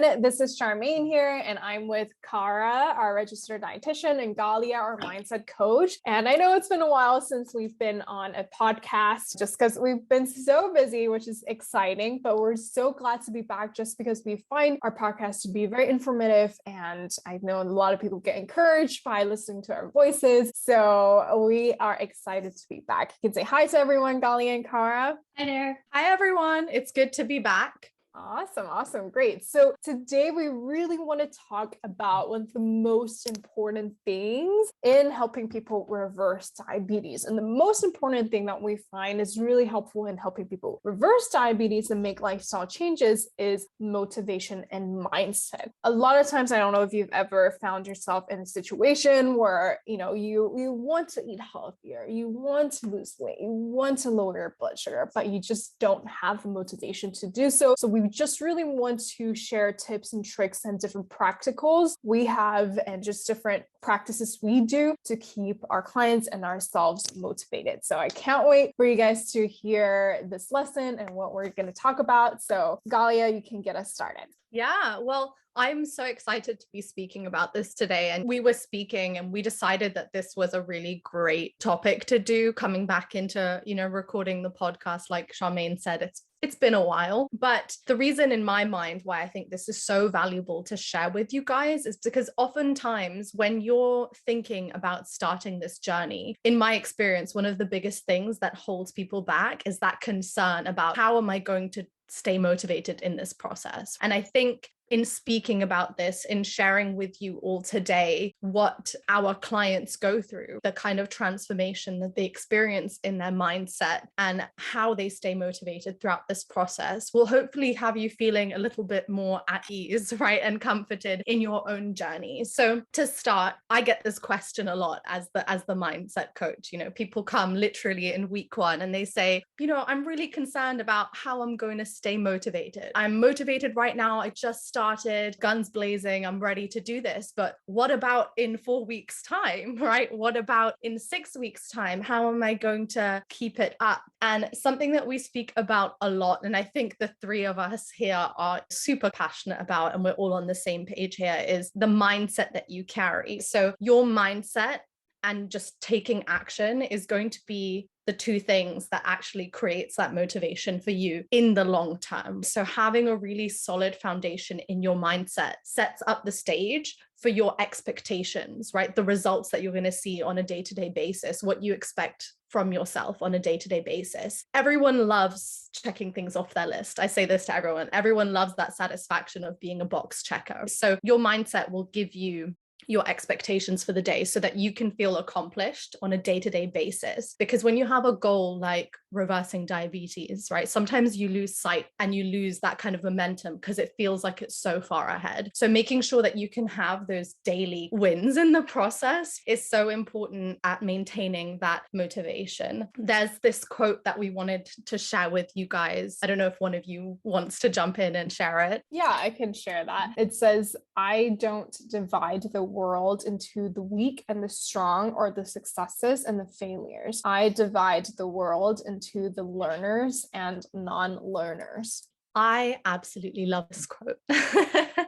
everyone. This is Charmaine here, and I'm with Kara, our registered dietitian, and Galia, our mindset coach. And I know it's been a while since we've been on a podcast just because we've been so busy, which is exciting, but we're so glad to be back just because we find our podcast to be very informative. And I know a lot of people get encouraged by listening to our voices. So we are excited to be back. You can say hi to everyone, Galia and Kara. Hi there. Hi, everyone. It's good to be back. Awesome. Great. So today we really want to talk about one of the most important things in helping people reverse diabetes. And the most important thing that we find is really helpful in helping people reverse diabetes and make lifestyle changes is motivation and mindset. A lot of times, I don't know if you've ever found yourself in a situation where, you want to eat healthier, you want to lose weight, you want to lower your blood sugar, but you just don't have the motivation to do so. So we just really want to share tips and tricks and different practicals we have and just different practices we do to keep our clients and ourselves motivated. So I can't wait for you guys to hear this lesson and what we're going to talk about. So Galia, you can get us started. Yeah, well, I'm so excited to be speaking about this today. And we were speaking and we decided that this was a really great topic to do coming back into, recording the podcast. Like Charmaine said, it's been a while, but the reason in my mind why I think this is so valuable to share with you guys is because oftentimes when you're thinking about starting this journey, in my experience, one of the biggest things that holds people back is that concern about how am I going to stay motivated in this process. And I think in speaking about this, in sharing with you all today what our clients go through, the kind of transformation that they experience in their mindset and how they stay motivated throughout this process will hopefully have you feeling a little bit more at ease, right? And comforted in your own journey. So to start, I get this question a lot as the mindset coach. People come literally in week one and they say, I'm really concerned about how I'm going to stay motivated. I'm motivated right now. I just started, guns blazing, I'm ready to do this. But what about in 4 weeks' time, right? What about in 6 weeks' time? How am I going to keep it up? And something that we speak about a lot, and I think the three of us here are super passionate about, and we're all on the same page here, is the mindset that you carry. So your mindset and just taking action is going to be the two things that actually creates that motivation for you in the long term. So having a really solid foundation in your mindset sets up the stage for your expectations, right? The results that you're going to see on a day-to-day basis, what you expect from yourself on a day-to-day basis. Everyone loves checking things off their list. I say this to everyone. Everyone loves that satisfaction of being a box checker. So your mindset will give you your expectations for the day so that you can feel accomplished on a day-to-day basis. Because when you have a goal like reversing diabetes, right, sometimes you lose sight and you lose that kind of momentum because it feels like it's so far ahead. So making sure that you can have those daily wins in the process is so important at maintaining that motivation. There's this quote that we wanted to share with you guys. I don't know if one of you wants to jump in and share it. Yeah, I can share that. It says, I don't divide the world into the weak and the strong, or the successes and the failures. I divide the world into the learners and non-learners. I absolutely love this quote.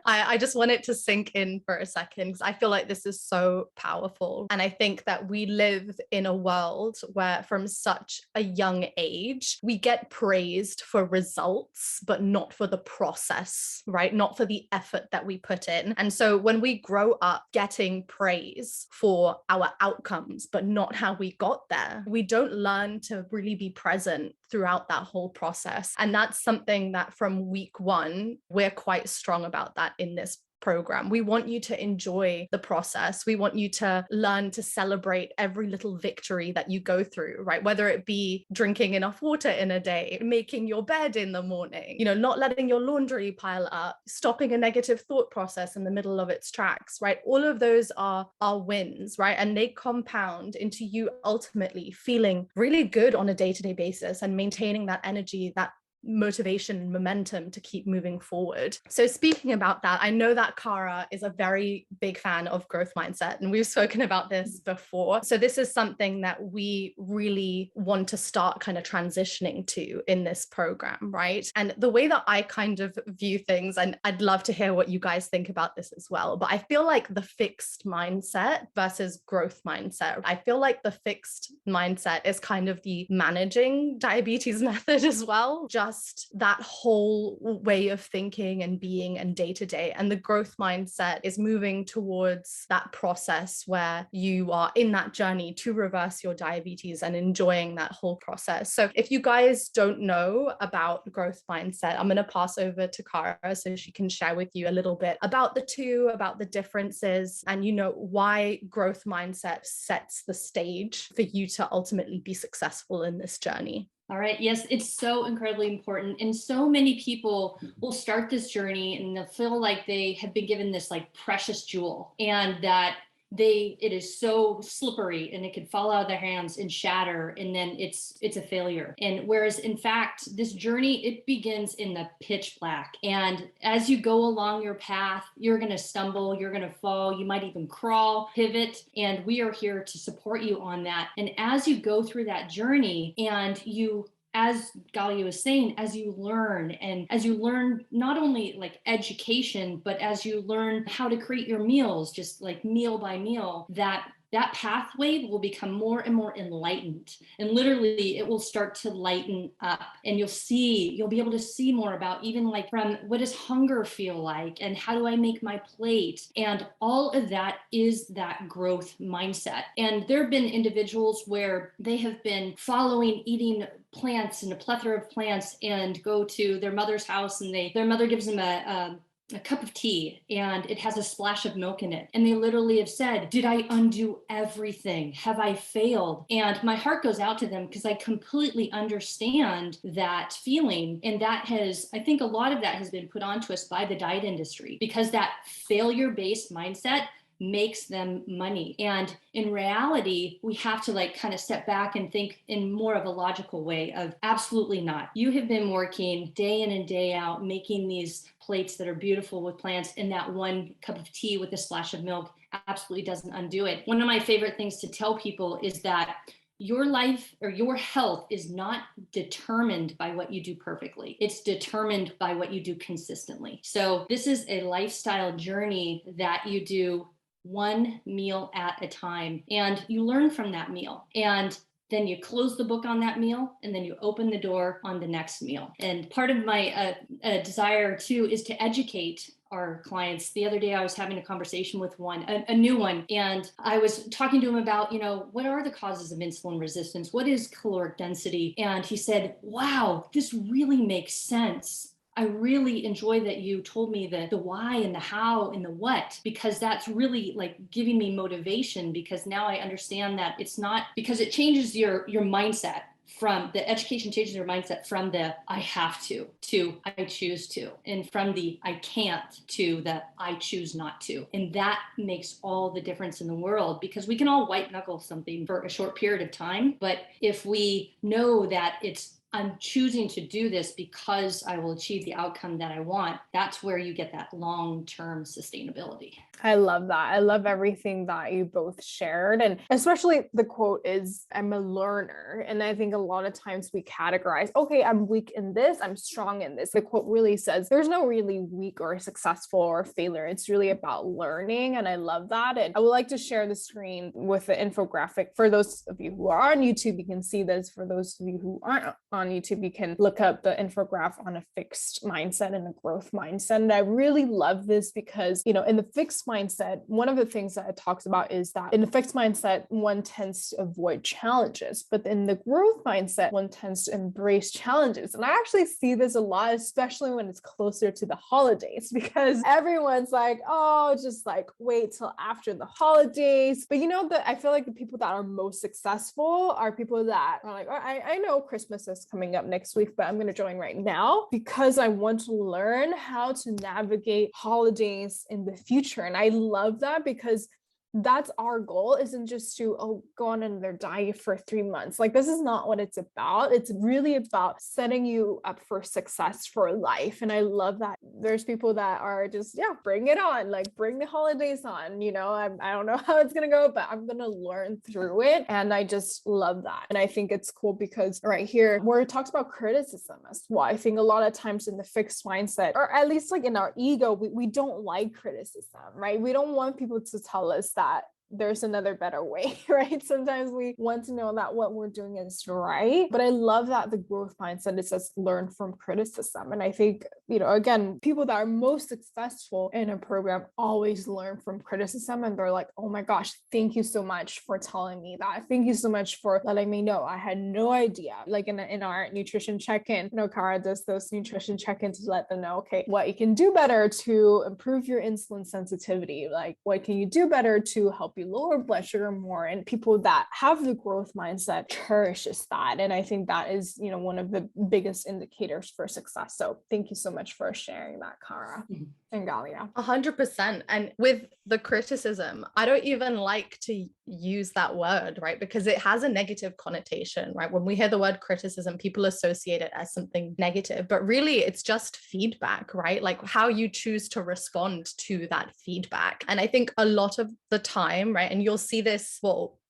I just want it to sink in for a second because I feel like this is so powerful. And I think that we live in a world where from such a young age, we get praised for results, but not for the process, right? Not for the effort that we put in. And so when we grow up getting praise for our outcomes, but not how we got there, we don't learn to really be present throughout that whole process. And that's something that from week one, we're quite strong about that in this program. We want you to enjoy the process. We want you to learn to celebrate every little victory that you go through, right? Whether it be drinking enough water in a day, making your bed in the morning, not letting your laundry pile up, stopping a negative thought process in the middle of its tracks, right? All of those are wins, right? And they compound into you ultimately feeling really good on a day-to-day basis and maintaining that energy, that motivation and momentum to keep moving forward. So speaking about that, I know that Cara is a very big fan of growth mindset, and we've spoken about this before. So this is something that we really want to start kind of transitioning to in this program, right? And the way that I kind of view things, and I'd love to hear what you guys think about this as well, but I feel like the fixed mindset versus growth mindset, I feel like the fixed mindset is kind of the managing diabetes method as well, just that whole way of thinking and being and day to day. And the growth mindset is moving towards that process where you are in that journey to reverse your diabetes and enjoying that whole process. So if you guys don't know about growth mindset, I'm going to pass over to Cara so she can share with you a little bit about the two, about the differences, and why growth mindset sets the stage for you to ultimately be successful in this journey. All right. Yes, it's so incredibly important. And so many people will start this journey and they'll feel like they have been given this like precious jewel, and that it is so slippery and it could fall out of their hands and shatter, and then it's a failure. And whereas in fact, this journey, it begins in the pitch black. And as you go along your path, you're going to stumble, you're going to fall, you might even crawl, pivot, and we are here to support you on that. And as you go through that journey, and as Galia was saying, as you learn not only like education, but as you learn how to create your meals, just like meal by meal, that pathway will become more and more enlightened. And literally it will start to lighten up, and you'll be able to see more about even like from what does hunger feel like, and how do I make my plate? And all of that is that growth mindset. And there have been individuals where they have been following eating plants and a plethora of plants, and go to their mother's house, and their mother gives them a cup of tea and it has a splash of milk in it. And they literally have said, did I undo everything? Have I failed? And my heart goes out to them, because I completely understand that feeling. And I think a lot of that has been put onto us by the diet industry, because that failure-based mindset makes them money. And in reality, we have to like kind of step back and think in more of a logical way of absolutely not. You have been working day in and day out, making these plates that are beautiful with plants, and that one cup of tea with a splash of milk absolutely doesn't undo it. One of my favorite things to tell people is that your life or your health is not determined by what you do perfectly. It's determined by what you do consistently. So this is a lifestyle journey that you do one meal at a time, and you learn from that meal, and then you close the book on that meal, and then you open the door on the next meal. And part of my desire too is to educate our clients. The other day I was having a conversation with a new one, and I was talking to him about, what are the causes of insulin resistance? What is caloric density? And he said, wow, this really makes sense. I really enjoy that you told me the why and the how and the what, because that's really like giving me motivation, because now I understand that it's not, because it changes your mindset. From the education changes your mindset from the I have to I choose to, and from the I can't to the I choose not to. And that makes all the difference in the world, because we can all white knuckle something for a short period of time. But if we know that I'm choosing to do this because I will achieve the outcome that I want, that's where you get that long-term sustainability. I love that. I love everything that you both shared. And especially the quote is, I'm a learner. And I think a lot of times we categorize, okay, I'm weak in this, I'm strong in this. The quote really says there's no really weak or successful or failure. It's really about learning. And I love that. And I would like to share the screen with the infographic. For those of you who are on YouTube, you can see this. For those of you who aren't on YouTube, you can look up the infographic on a fixed mindset and a growth mindset. And I really love this because, in the fixed mindset, one of the things that it talks about is that in the fixed mindset, one tends to avoid challenges, but in the growth mindset, one tends to embrace challenges. And I actually see this a lot, especially when it's closer to the holidays, because everyone's like, oh, just like wait till after the holidays. But I feel like the people that are most successful are people that are like, oh, I know Christmas is coming up next week, but I'm going to join right now because I want to learn how to navigate holidays in the future. And I love that, because that's our goal, isn't just to go on another diet for 3 months. Like, this is not what it's about. It's really about setting you up for success for life. And I love that there's people that are just, yeah, bring it on, like bring the holidays on, I don't know how it's going to go, but I'm going to learn through it. And I just love that. And I think it's cool because right here, where it talks about criticism as well, I think a lot of times in the fixed mindset, or at least like in our ego, we don't like criticism, right? We don't want people to tell us that there's another better way, right? Sometimes we want to know that what we're doing is right. But I love that the growth mindset, it says learn from criticism. And I think, again, people that are most successful in a program always learn from criticism. And they're like, oh my gosh, thank you so much for telling me that. Thank you so much for letting me know. I had no idea. Like in our nutrition check-in, Kara does those nutrition check-ins to let them know, okay, what you can do better to improve your insulin sensitivity. Like, what can you do better to help you lower blood sugar more? And people that have the growth mindset cherishes that. And I think that is, one of the biggest indicators for success. So thank you so much for sharing that, Kara and Galia. 100%. And with the criticism, I don't even like to use that word, right? Because it has a negative connotation, right? When we hear the word criticism, people associate it as something negative, but really it's just feedback, right? Like how you choose to respond to that feedback. And I think a lot of the time, right? And you'll see this,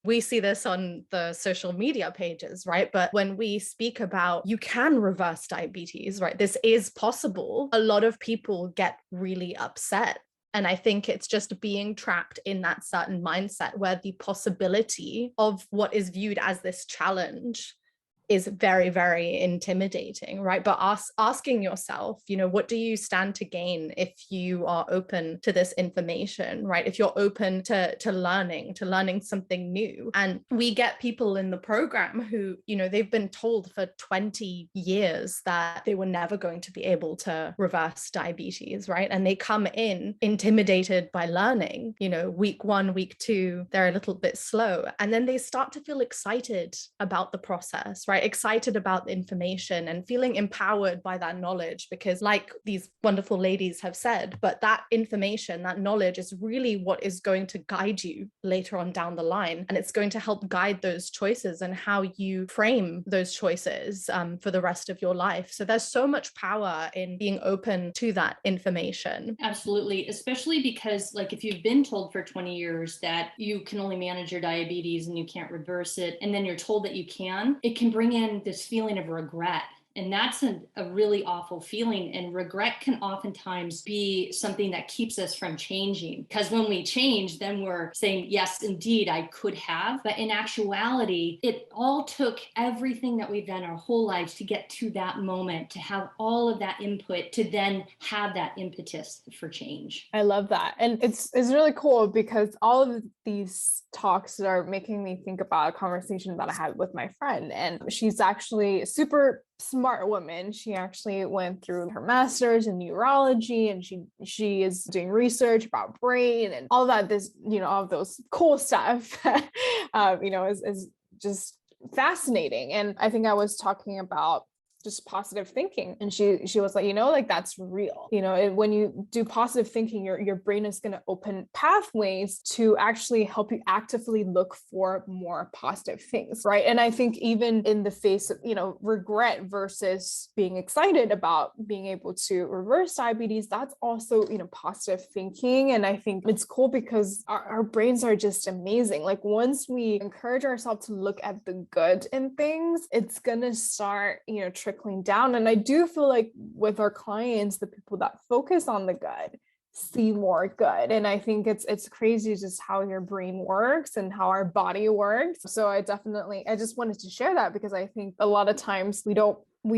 we see this on the social media pages, right? But when we speak about you can reverse diabetes, right? This is possible. A lot of people get really upset. And I think it's just being trapped in that certain mindset where the possibility of what is viewed as this challenge is very, very intimidating, right? But asking yourself, what do you stand to gain if you are open to this information, right? If you're open to learning something new. And we get people in the program who, they've been told for 20 years that they were never going to be able to reverse diabetes, right? And they come in intimidated by learning, week 1, week 2, they're a little bit slow. And then they start to feel excited about the process, right? Excited about the information and feeling empowered by that knowledge, because like these wonderful ladies have said, but that information, that knowledge is really what is going to guide you later on down the line. And it's going to help guide those choices and how you frame those choices for the rest of your life. So there's so much power in being open to that information. Absolutely. Especially because like if you've been told for 20 years that you can only manage your diabetes and you can't reverse it, and then you're told that you can, it can bring in this feeling of regret. And that's a really awful feeling. And regret can oftentimes be something that keeps us from changing. Because when we change, then we're saying, yes, indeed, I could have. But in actuality, it all took everything that we've done our whole lives to get to that moment, to have all of that input, to then have that impetus for change. I love that. And it's really cool because all of these talks are making me think about a conversation that I had with my friend. And she's actually a super smart woman. She actually went through her master's in neurology, and she is doing research about brain and all that, all of those cool stuff that is just fascinating. And I think I was talking about just positive thinking, and she was like, that's real. When you do positive thinking, your brain is going to open pathways to actually help you actively look for more positive things, right? And I think even in the face of regret versus being excited about being able to reverse diabetes, that's also positive thinking. And I think it's cool because our brains are just amazing. Like once we encourage ourselves to look at the good in things, it's gonna start trickling down. And I do feel like with our clients, the people that focus on the good see more good. And I think it's crazy just how your brain works and how our body works. So I just wanted to share that because I think a lot of times we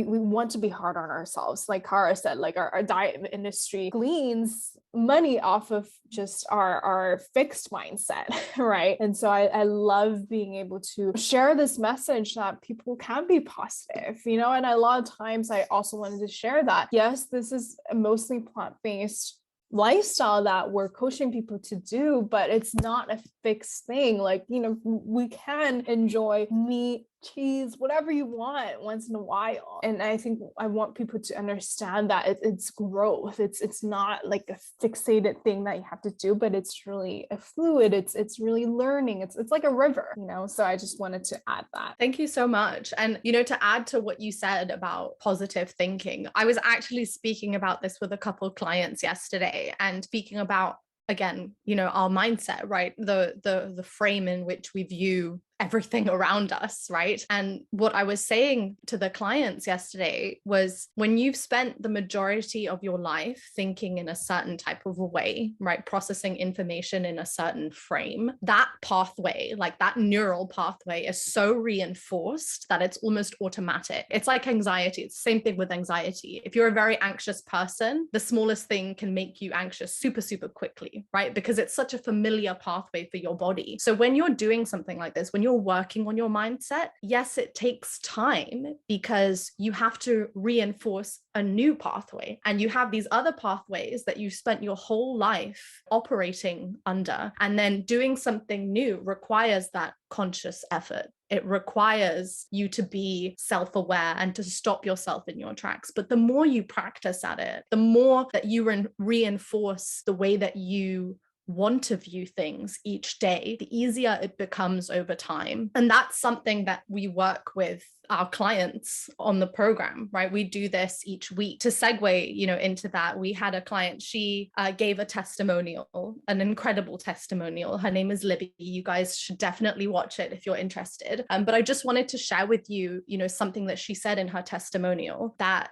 want to be hard on ourselves. Like Kara said, like our diet industry gleans money off of just our fixed mindset, right? And so I love being able to share this message that people can be positive, and a lot of times I also wanted to share that, yes, this is a mostly plant-based lifestyle that we're coaching people to do, but it's not a fixed thing. Like, we can enjoy meat cheese, whatever you want once in a while. And I think I want people to understand that it's growth. It's not like a fixated thing that you have to do, but it's really a fluid. It's really learning. It's like a river, you know? So I just wanted to add that. Thank you so much. And, you know, to add to what you said about positive thinking, I was actually speaking about this with a couple of clients yesterday and speaking about, again, you know, our mindset, right? The frame in which we view everything around us, right? And what I was saying to the clients yesterday was, when you've spent the majority of your life thinking in a certain type of a way, right? Processing information in a certain frame, that pathway, like that neural pathway, is so reinforced that it's almost automatic. It's like anxiety. It's the same thing with anxiety. If you're a very anxious person, the smallest thing can make you anxious super, super quickly, right? Because it's such a familiar pathway for your body. So when you're doing something like this, when you're working on your mindset, yes, it takes time because you have to reinforce a new pathway. And you have these other pathways that you spent your whole life operating under. And then doing something new requires that conscious effort. It requires you to be self-aware and to stop yourself in your tracks. But the more you practice at it, the more that you reinforce the way that you want to view things each day, the easier it becomes over time. And that's something that we work with our clients on the program, right? We do this each week. To segue, you know, into that, we had a client, she gave a testimonial, an incredible testimonial. Her name is Libby. You guys should definitely watch it if you're interested. But I just wanted to share with you, you know, something that she said in her testimonial that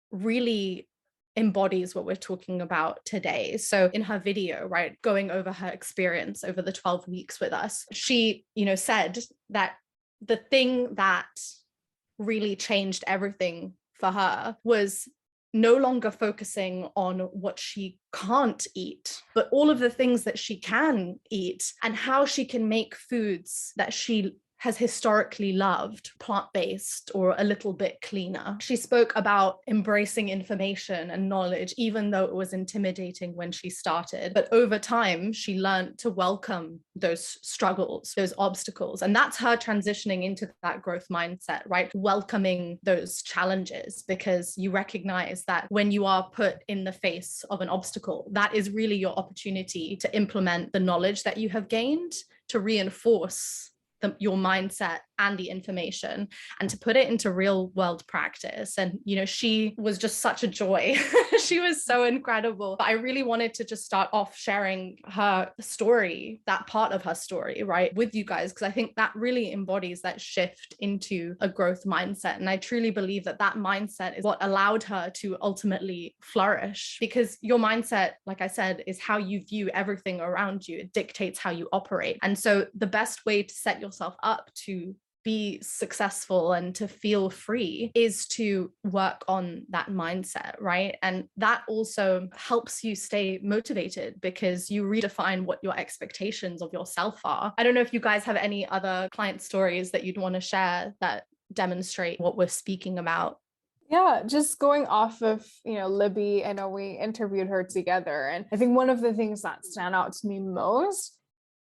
really embodies what we're talking about today. So in her video, right, going over her experience over the 12 weeks with us, she, you know, said that the thing that really changed everything for her was no longer focusing on what she can't eat, but all of the things that she can eat and how she can make foods that she has historically loved, plant-based or a little bit cleaner. She spoke about embracing information and knowledge, even though it was intimidating when she started. But over time, she learned to welcome those struggles, those obstacles. And that's her transitioning into that growth mindset, right? Welcoming those challenges, because you recognize that when you are put in the face of an obstacle, that is really your opportunity to implement the knowledge that you have gained, to reinforce your mindset and the information, and to put it into real world practice. And, you know, she was just such a joy. She was so incredible. But I really wanted to just start off sharing her story, that part of her story, right, with you guys, because I think that really embodies that shift into a growth mindset. And I truly believe that that mindset is what allowed her to ultimately flourish, because your mindset, like I said, is how you view everything around you. It dictates how you operate. And so the best way to set yourself up to be successful and to feel free is to work on that mindset, right? And that also helps you stay motivated because you redefine what your expectations of yourself are. I don't know if you guys have any other client stories that you'd want to share that demonstrate what we're speaking about. Yeah, just going off of, you know, Libby, I know we interviewed her together. And I think one of the things that stand out to me most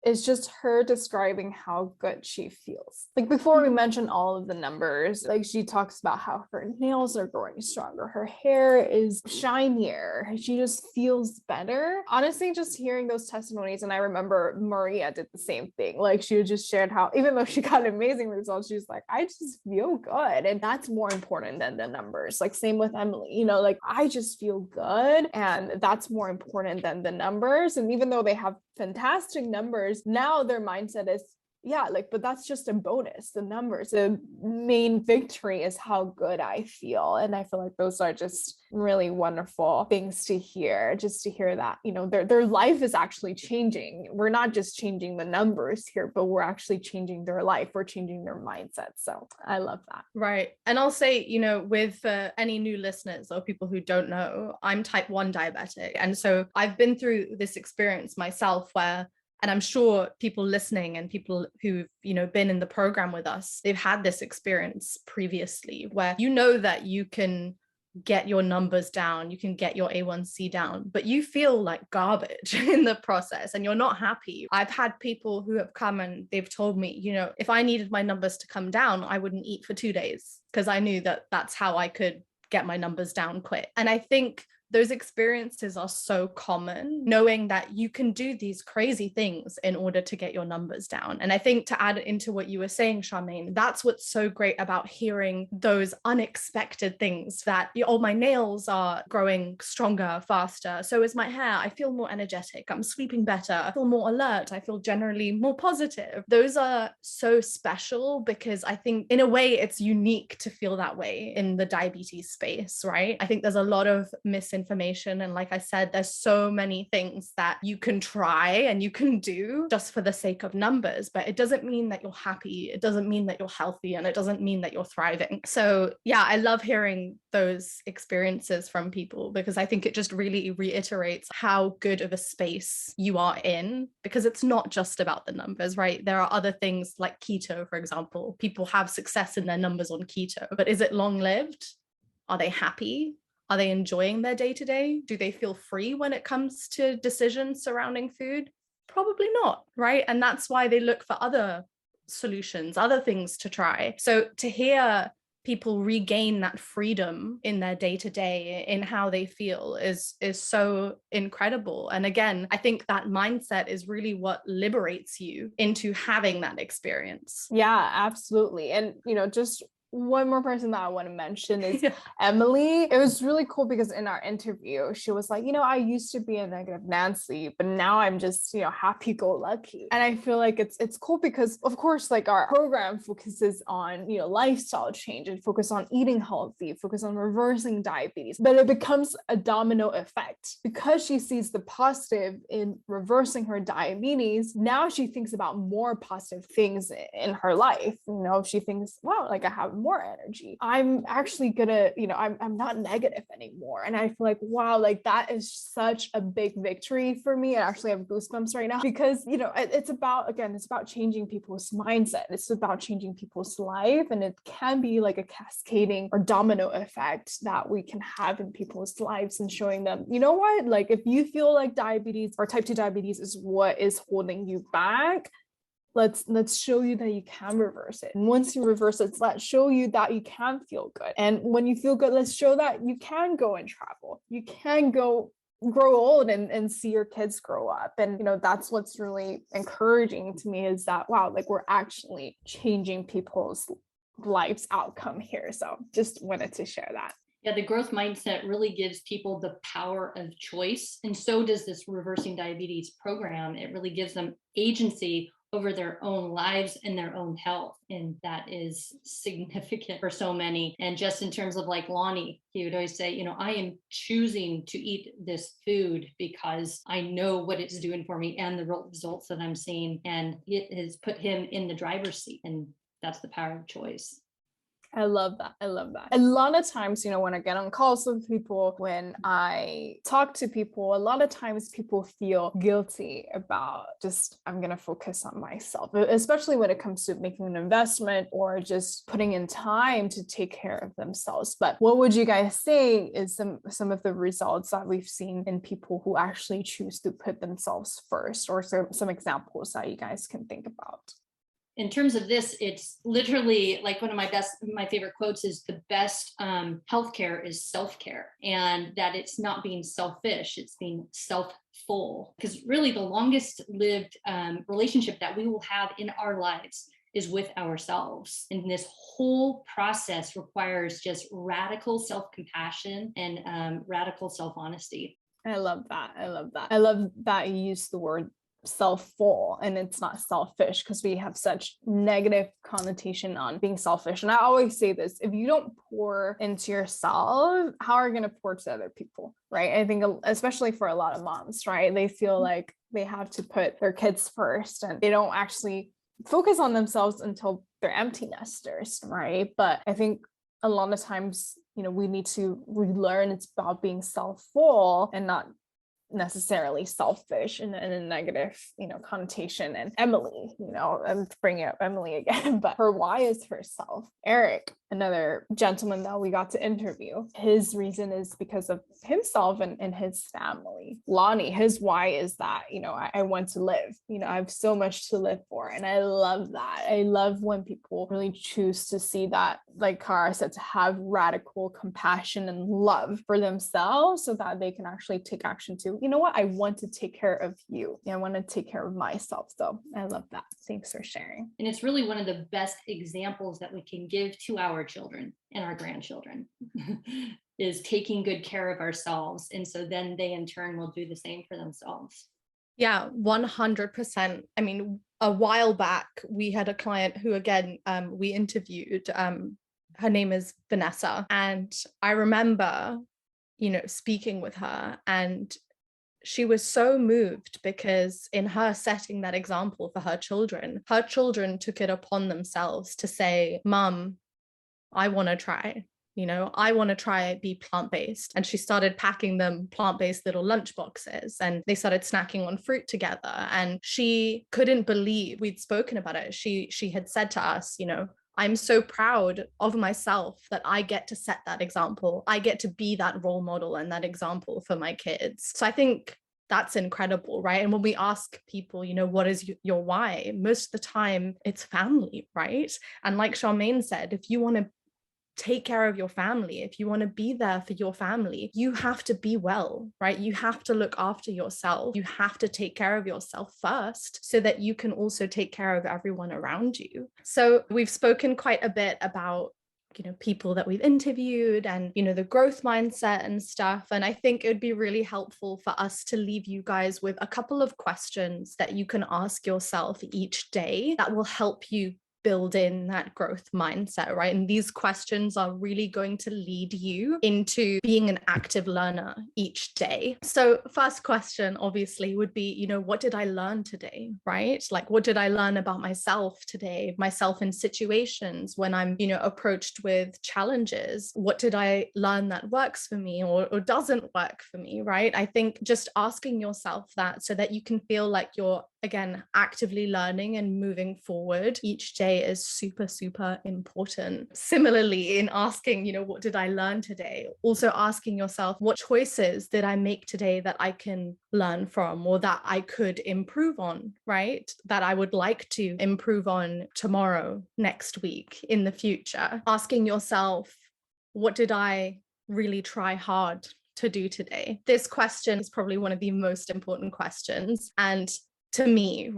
is just her describing how good she feels. Like before we mentioned all of the numbers, like she talks about how her nails are growing stronger, her hair is shinier, she just feels better. Honestly, just hearing those testimonies, and I remember Maria did the same thing. Like she just shared how even though she got amazing results, she was like, I just feel good. And that's more important than the numbers. Like same with Emily, you know, like I just feel good, and that's more important than the numbers. And even though they have fantastic numbers, now their mindset is, yeah, like, but that's just a bonus. The numbers, the main victory is how good I feel. And I feel like those are just really wonderful things to hear, just to hear that, you know, their life is actually changing. We're not just changing the numbers here, but we're actually changing their life. We're changing their mindset. So I love that. Right. And I'll say, you know, with any new listeners or people who don't know, I'm type 1 diabetic. And so I've been through this experience myself where, and I'm sure people listening and people who've, you know, been in the program with us, they've had this experience previously where you know that you can get your numbers down, you can get your A1C down, but you feel like garbage in the process and you're not happy. I've had people who have come and they've told me, you know, if I needed my numbers to come down, I wouldn't eat for 2 days because I knew that that's how I could get my numbers down quick. And I think those experiences are so common, knowing that you can do these crazy things in order to get your numbers down. And I think to add into what you were saying, Charmaine, that's what's so great about hearing those unexpected things that, oh, my nails are growing stronger, faster. So is my hair. I feel more energetic. I'm sleeping better. I feel more alert. I feel generally more positive. Those are so special because I think in a way it's unique to feel that way in the diabetes space, right? I think there's a lot of misinformation. And like I said, there's so many things that you can try and you can do just for the sake of numbers, but it doesn't mean that you're happy. It doesn't mean that you're healthy, and it doesn't mean that you're thriving. So yeah, I love hearing those experiences from people because I think it just really reiterates how good of a space you are in, because it's not just about the numbers, right? There are other things like keto, for example. People have success in their numbers on keto, but is it long-lived? Are they happy? Are they enjoying their day-to-day? Do they feel free when it comes to decisions surrounding food? Probably not, right? And that's why they look for other solutions, other things to try. So to hear people regain that freedom in their day-to-day, in how they feel is so incredible. And again, I think that mindset is really what liberates you into having that experience. Yeah, absolutely. And, you know, just one more person that I want to mention is Emily. It was really cool because in our interview, she was like, you know, I used to be a negative Nancy, but now I'm just, you know, happy-go-lucky. And I feel like it's cool because, of course, like our program focuses on, you know, lifestyle change and focus on eating healthy, focus on reversing diabetes, but it becomes a domino effect because she sees the positive in reversing her diabetes. Now she thinks about more positive things in her life. You know, she thinks, wow, like I have more energy. I'm actually gonna, you know, I'm not negative anymore. And I feel like, wow, like that is such a big victory for me. I actually have goosebumps right now because, you know, it's about, again, it's about changing people's mindset. It's about changing people's life. And it can be like a cascading or domino effect that we can have in people's lives and showing them, you know what, like if you feel like diabetes or type 2 diabetes is what is holding you back, let's show you that you can reverse it. And once you reverse it, let's show you that you can feel good. And when you feel good, let's show that you can go and travel. You can go grow old and see your kids grow up. And, you know, that's what's really encouraging to me is that, wow, like we're actually changing people's lives outcome here. So just wanted to share that. Yeah, the growth mindset really gives people the power of choice. And so does this reversing diabetes program. It really gives them agency over their own lives and their own health. And that is significant for so many. And just in terms of like Lonnie, he would always say, you know, I am choosing to eat this food because I know what it's doing for me and the results that I'm seeing. And it has put him in the driver's seat. And that's the power of choice. I love that. I love that. A lot of times, you know, when I get on calls with people, when I talk to people, a lot of times people feel guilty about just, I'm going to focus on myself, especially when it comes to making an investment or just putting in time to take care of themselves. But what would you guys say is some of the results that we've seen in people who actually choose to put themselves first, or some examples that you guys can think about? In terms of this, it's literally like one of my favorite quotes is the best healthcare is self-care, and that it's not being selfish, it's being self-full. Because really the longest lived relationship that we will have in our lives is with ourselves. And this whole process requires just radical self-compassion and radical self-honesty. I love that. I love that. I love that you use the word self-full and it's not selfish, because we have such negative connotation on being selfish. And I always say this, if you don't pour into yourself, how are you going to pour to other people, right? I think especially for a lot of moms, right, they feel like they have to put their kids first and they don't actually focus on themselves until they're empty nesters, right? But I think a lot of times, you know, we need to relearn it's about being self-full and not necessarily selfish in a negative, connotation. And Emily, I'm bringing up Emily again, but her why is herself. Eric, another gentleman that we got to interview, his reason is because of himself and his family. Lonnie, his why is that, I want to live, I have so much to live for. And I love that. I love when people really choose to see that, like Cara said, to have radical compassion and love for themselves so that they can actually take action to, you know what, I want to take care of you. I want to take care of myself. So I love that. Thanks for sharing. And it's really one of the best examples that we can give to our children and our grandchildren is taking good care of ourselves. And so then they in turn will do the same for themselves. Yeah, 100%. I mean, a while back, we had a client who, again, we interviewed. Her name is Vanessa. And I remember, speaking with her, and she was so moved because in her setting that example for her children took it upon themselves to say, Mom, I want to try. I want to try be plant-based. And she started packing them plant-based little lunch boxes, and they started snacking on fruit together. And she couldn't believe we'd spoken about it. She had said to us, I'm so proud of myself that I get to set that example. I get to be that role model and that example for my kids. So I think that's incredible, right? And when we ask people, what is your why? Most of the time it's family, right? And like Charmaine said, if you want to take care of your family, if you want to be there for your family, you have to be well, right? You have to look after yourself. You have to take care of yourself first so that you can also take care of everyone around you. So we've spoken quite a bit about people that we've interviewed and, the growth mindset and stuff. And I think it would be really helpful for us to leave you guys with a couple of questions that you can ask yourself each day that will help you build in that growth mindset, right? And these questions are really going to lead you into being an active learner each day. So first question obviously would be, what did I learn today, right? Like, what did I learn about myself today, myself in situations when I'm, approached with challenges? What did I learn that works for me or doesn't work for me, right? I think just asking yourself that so that you can feel like you're, again, actively learning and moving forward each day is super, super important. Similarly, in asking, what did I learn today? Also asking yourself, what choices did I make today that I can learn from or that I could improve on, right? That I would like to improve on tomorrow, next week, in the future. Asking yourself, what did I really try hard to do today? This question is probably one of the most important questions. And to me,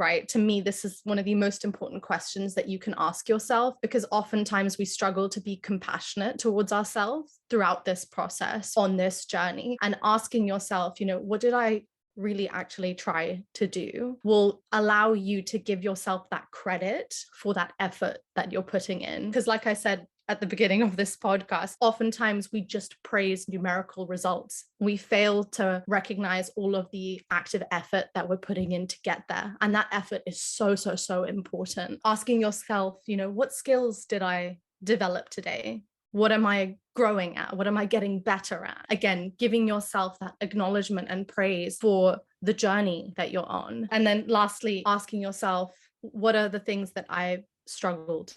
this is one of the most important questions that you can ask yourself, because oftentimes we struggle to be compassionate towards ourselves throughout this process on this journey. And asking yourself, what did I really actually try to do will allow you to give yourself that credit for that effort that you're putting in. Because like I said at the beginning of this podcast, oftentimes we just praise numerical results. We fail to recognize all of the active effort that we're putting in to get there. And that effort is so, so, so important. Asking yourself, what skills did I develop today? What am I growing at? What am I getting better at? Again, giving yourself that acknowledgement and praise for the journey that you're on. And then lastly, asking yourself, what are the things that I struggled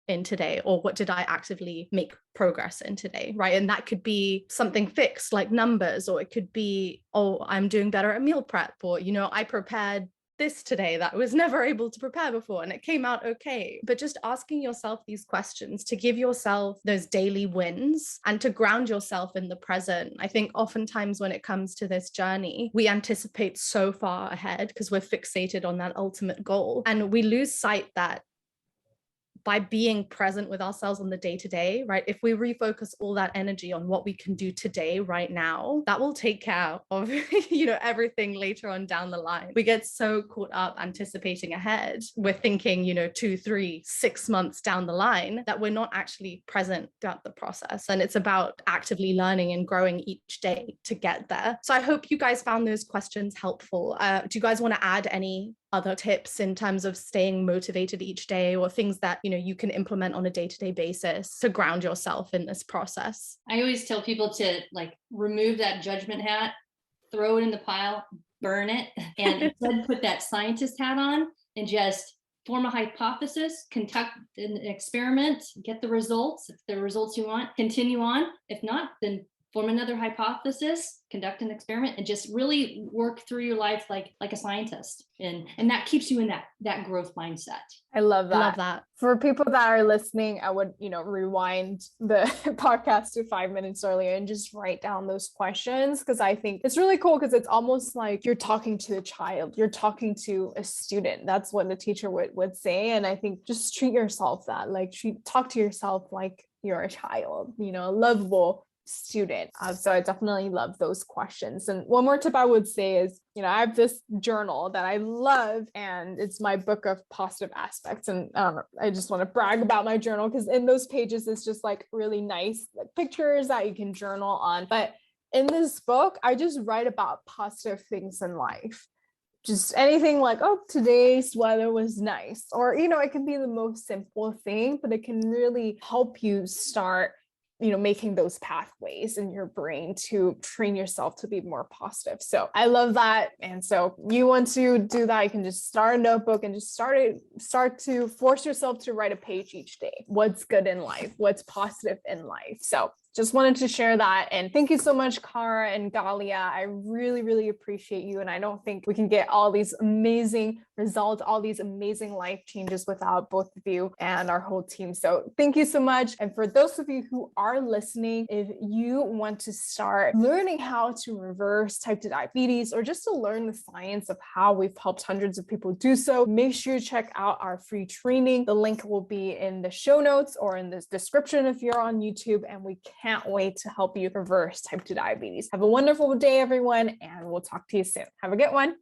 in today, or what did I actively make progress in today, right? And that could be something fixed like numbers, or it could be, oh, I'm doing better at meal prep, or, I prepared this today that I was never able to prepare before and it came out okay. But just asking yourself these questions to give yourself those daily wins and to ground yourself in the present. I think oftentimes when it comes to this journey, we anticipate so far ahead because we're fixated on that ultimate goal, and we lose sight that by being present with ourselves on the day-to-day, right? If we refocus all that energy on what we can do today, right now, that will take care of, everything later on down the line. We get so caught up anticipating ahead. We're thinking, 2, 3, 6 months down the line that we're not actually present throughout the process. And it's about actively learning and growing each day to get there. So I hope you guys found those questions helpful. Do you guys want to add any other tips in terms of staying motivated each day, or things that you can implement on a day-to-day basis to ground yourself in this process? I always tell people to remove that judgment hat throw it in the pile, burn it, and instead put that scientist hat on and just form a hypothesis, conduct an experiment, get the results. If the results you want, continue on. If not, then form another hypothesis, conduct an experiment, and just really work through your life like a scientist. And that keeps you in that growth mindset. I love that. I love that. For people that are listening, I would, rewind the podcast to 5 minutes earlier and just write down those questions, because I think it's really cool, because it's almost like you're talking to a child, you're talking to a student. That's what the teacher would say. And I think just treat yourself talk to yourself like you're a child, a lovable student. So I definitely love those questions. And one more tip I would say is, I have this journal that I love, and it's my book of positive aspects. And I just want to brag about my journal, because in those pages, it's just like really nice pictures that you can journal on. But in this book, I just write about positive things in life. Just anything like, oh, today's weather was nice. Or, it can be the most simple thing, but it can really help you start making those pathways in your brain to train yourself to be more positive. So I love that. And so you want to do that, you can just start a notebook and just start to force yourself to write a page each day. What's good in life? What's positive in life? So just wanted to share that. And thank you so much, Cara and Galia. I really, really appreciate you. And I don't think we can get all these amazing results, all these amazing life changes without both of you and our whole team. So thank you so much. And for those of you who are listening, if you want to start learning how to reverse type 2 diabetes, or just to learn the science of how we've helped hundreds of people do so, make sure you check out our free training. The link will be in the show notes or in the description if you're on YouTube, and we can't wait to help you reverse type 2 diabetes. Have a wonderful day, everyone, and we'll talk to you soon. Have a good one.